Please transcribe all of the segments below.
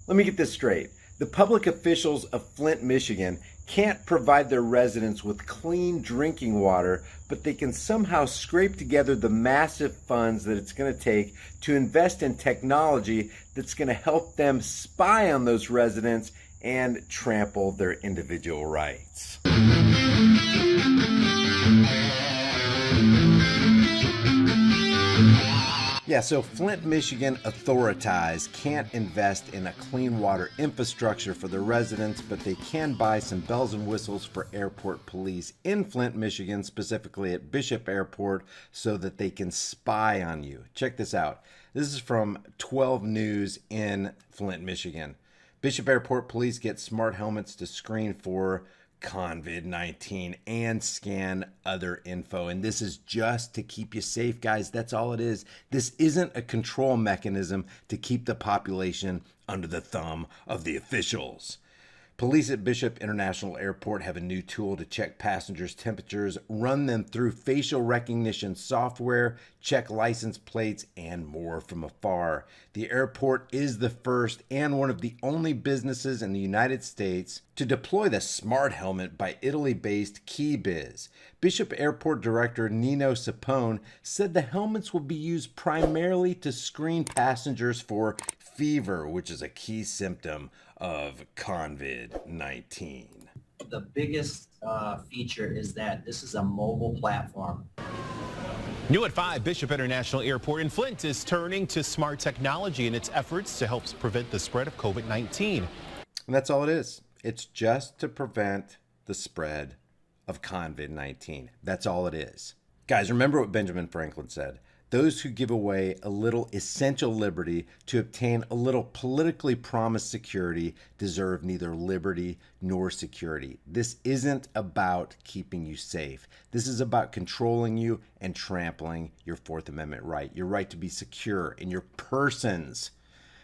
Let me get this straight. The public officials of Flint, Michigan can't provide their residents with clean drinking water, but they can somehow scrape together the massive funds that it's going to take to invest in technology that's going to help them spy on those residents and trample their individual rights. Yeah, so Flint, Michigan authorities can't invest in a clean water infrastructure for their residents, but they can buy some bells and whistles for airport police in Flint, Michigan, specifically at Bishop Airport, so that they can spy on you. Check this out. This is from 12 News in Flint, Michigan. Bishop Airport police get smart helmets to screen for COVID-19 and scan other info. And this is just to keep you safe, guys. That's all it is. This isn't a control mechanism to keep the population under the thumb of the officials. Police at Bishop International Airport have a new tool to check passengers' temperatures, run them through facial recognition software, check license plates, and more from afar. The airport is the first and one of the only businesses in the United States to deploy the smart helmet by Italy-based KeyBiz. Bishop Airport Director Nino Sapone said the helmets will be used primarily to screen passengers for fever, which is a key symptom of COVID-19. The biggest feature is that this is a mobile platform. New at 5, Bishop International Airport in Flint is turning to smart technology in its efforts to help prevent the spread of COVID-19. And that's all it is. It's just to prevent the spread of COVID-19. That's all it is. Guys, remember what Benjamin Franklin said. Those who give away a little essential liberty to obtain a little politically promised security deserve neither liberty nor security. This isn't about keeping you safe. This is about controlling you and trampling your Fourth Amendment right. Your right to be secure in your persons,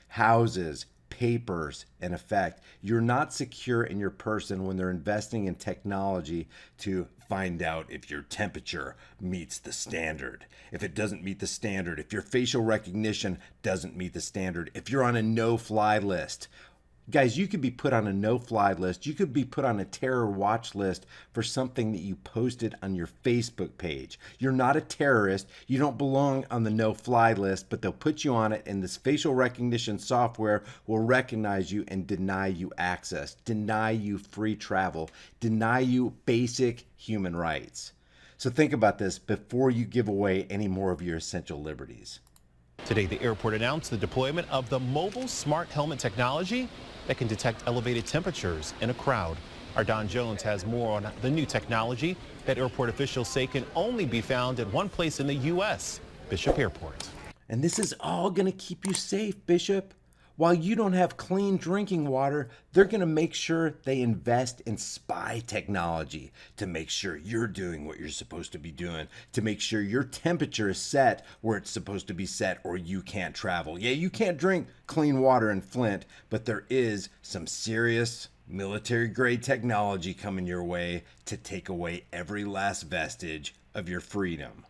houses, papers, in effect. You're not secure in your person when they're investing in technology to find out if your temperature meets the standard. If it doesn't meet the standard, if your facial recognition doesn't meet the standard, if you're on a no-fly list. Guys, you could be put on a no-fly list. You could be put on a terror watch list for something that you posted on your Facebook page. You're not a terrorist. You don't belong on the no-fly list, but they'll put you on it, and this facial recognition software will recognize you and deny you access, deny you free travel, deny you basic human rights. So think about this before you give away any more of your essential liberties. Today, the airport announced the deployment of the mobile smart helmet technology that can detect elevated temperatures in a crowd. Our Don Jones has more on the new technology that airport officials say can only be found in one place in the U.S., Bishop Airport. And this is all going to keep you safe, Bishop. While you don't have clean drinking water, they're going to make sure they invest in spy technology to make sure you're doing what you're supposed to be doing, to make sure your temperature is set where it's supposed to be set, or you can't travel. Yeah, you can't drink clean water in Flint, but there is some serious military-grade technology coming your way to take away every last vestige of your freedom.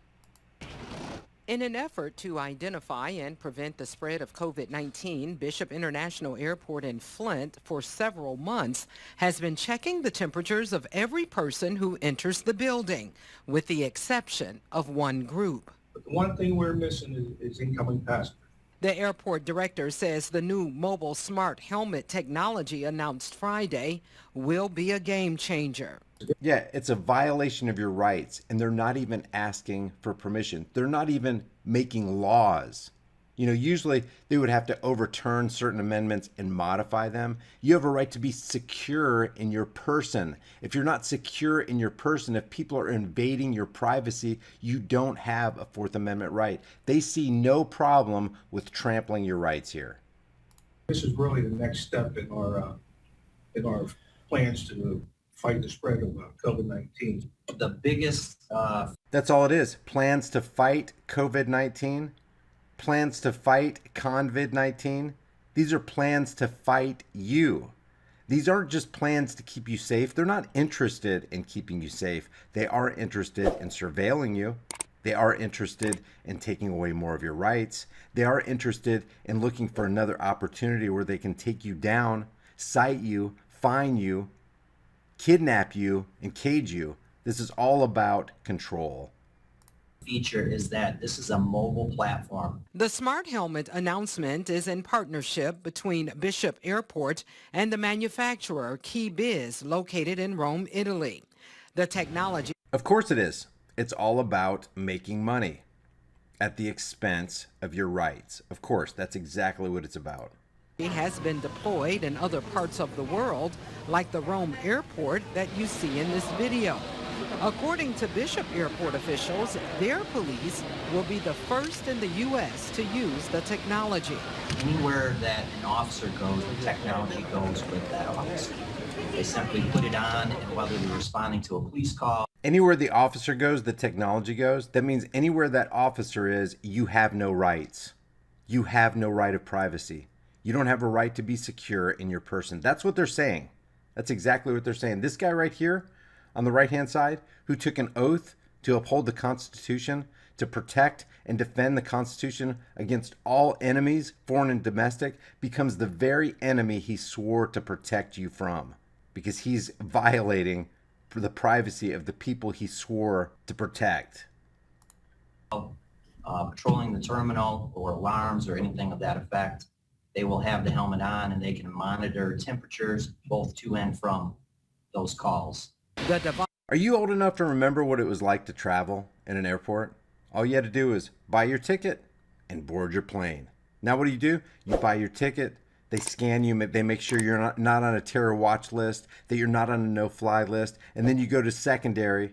In an effort to identify and prevent the spread of COVID-19, Bishop International Airport in Flint for several months has been checking the temperatures of every person who enters the building, with the exception of one group. But the one thing we're missing is incoming passengers. The airport director says the new mobile smart helmet technology announced Friday will be a game changer. Yeah, it's a violation of your rights, and they're not even asking for permission. They're not even making laws. You know, usually they would have to overturn certain amendments and modify them. You have a right to be secure in your person. If you're not secure in your person, if people are invading your privacy, you don't have a Fourth Amendment right. They see no problem with trampling your rights here. This is really the next step in our plans to fight the spread of COVID-19. The biggest That's all it is. Plans to fight COVID-19. Plans to fight COVID-19. These are plans to fight you. These aren't just plans to keep you safe. They're not interested in keeping you safe. They are interested in surveilling you. They are interested in taking away more of your rights. They are interested in looking for another opportunity where they can take you down, cite you, fine you, kidnap you, and cage you. This is all about control. Feature is that this is a mobile platform. The smart helmet announcement is in partnership between Bishop Airport and the manufacturer KeyBiz, located in Rome, Italy. The technology Of course it is. It's all about making money at the expense of your rights. Of course, that's exactly what it's about. has been deployed in other parts of the world, like the Rome airport that you see in this video. According to Bishop Airport officials, their police will be the first in the U.S. to use the technology. Anywhere that an officer goes, the technology goes with that officer. They simply put it on, and whether they're responding to a police call. Anywhere the officer goes, the technology goes. That means anywhere that officer is, you have no rights. You have no right of privacy. You don't have a right to be secure in your person. That's what they're saying. That's exactly what they're saying. This guy right here on the right-hand side, who took an oath to uphold the Constitution, to protect and defend the Constitution against all enemies, foreign and domestic, becomes the very enemy he swore to protect you from, because he's violating the privacy of the people he swore to protect. Patrolling the terminal or alarms or anything of that effect, they will have the helmet on and they can monitor temperatures both to and from those calls. The device Are you old enough to remember what it was like to travel in an airport? All you had to do was buy your ticket and board your plane. Now what do? You buy your ticket, they scan you, they make sure you're not on a terror watch list, that you're not on a no-fly list, and then you go to secondary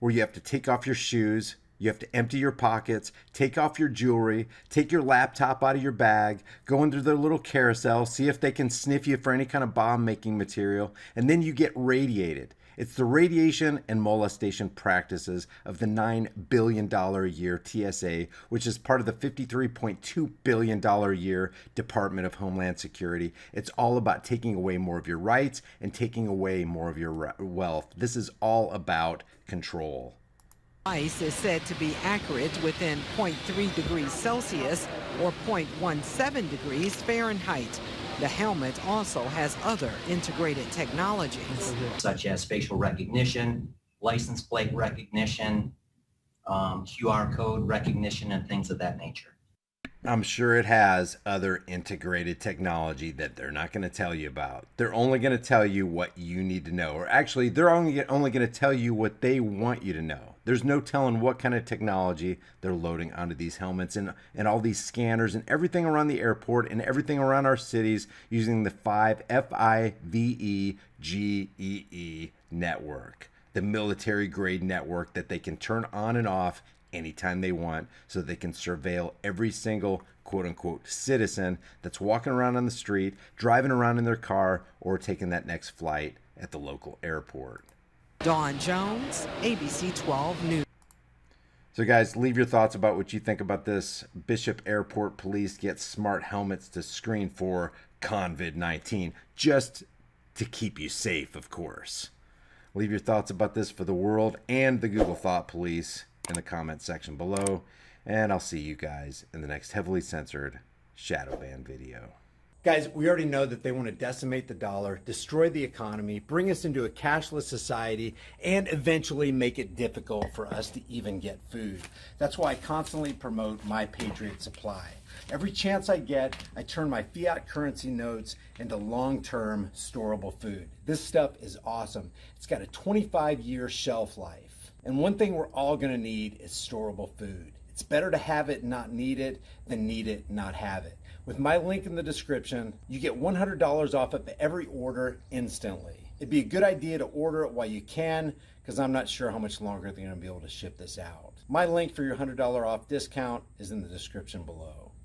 where you have to take off your shoes, you have to empty your pockets, take off your jewelry, take your laptop out of your bag, go into their little carousel, see if they can sniff you for any kind of bomb-making material, and then you get radiated. It's the radiation and molestation practices of the $9 billion a year TSA, which is part of the $53.2 billion a year Department of Homeland Security. It's all about taking away more of your rights and taking away more of your wealth. This is all about control. is said to be accurate within 0.3 degrees Celsius or 0.17 degrees Fahrenheit. The helmet also has other integrated technologies, Such as facial recognition, license plate recognition, QR code recognition, and things of that nature. I'm sure it has other integrated technology that they're not going to tell you about. They're only going to tell you what you need to know. Or actually, they're only going to tell you what they want you to know. There's no telling what kind of technology they're loading onto these helmets and all these scanners and everything around the airport and everything around our cities using the FIVEGEE network, the military grade network that they can turn on and off anytime they want, so they can surveil every single quote-unquote citizen that's walking around on the street, driving around in their car, or taking that next flight at the local airport. Dawn Jones, ABC 12 News. So guys, leave your thoughts about what you think about this. Bishop Airport Police get smart helmets to screen for COVID-19, just to keep you safe, of course. Leave your thoughts about this for the world and the Google Thought Police in the comment section below, and I'll see you guys in the next heavily censored shadow ban video. Guys, we already know that they want to decimate the dollar, destroy the economy, bring us into a cashless society, and eventually make it difficult for us to even get food. That's why I constantly promote My Patriot Supply. Every chance I get, I turn my fiat currency notes into long-term storable food. This stuff is awesome. It's got a 25-year shelf life. And one thing we're all going to need is storable food. It's better to have it and not need it than need it and not have it. With my link in the description, you get $100 off of every order instantly. It'd be a good idea to order it while you can, because I'm not sure how much longer they're going to be able to ship this out. My link for your $100 off discount is in the description below.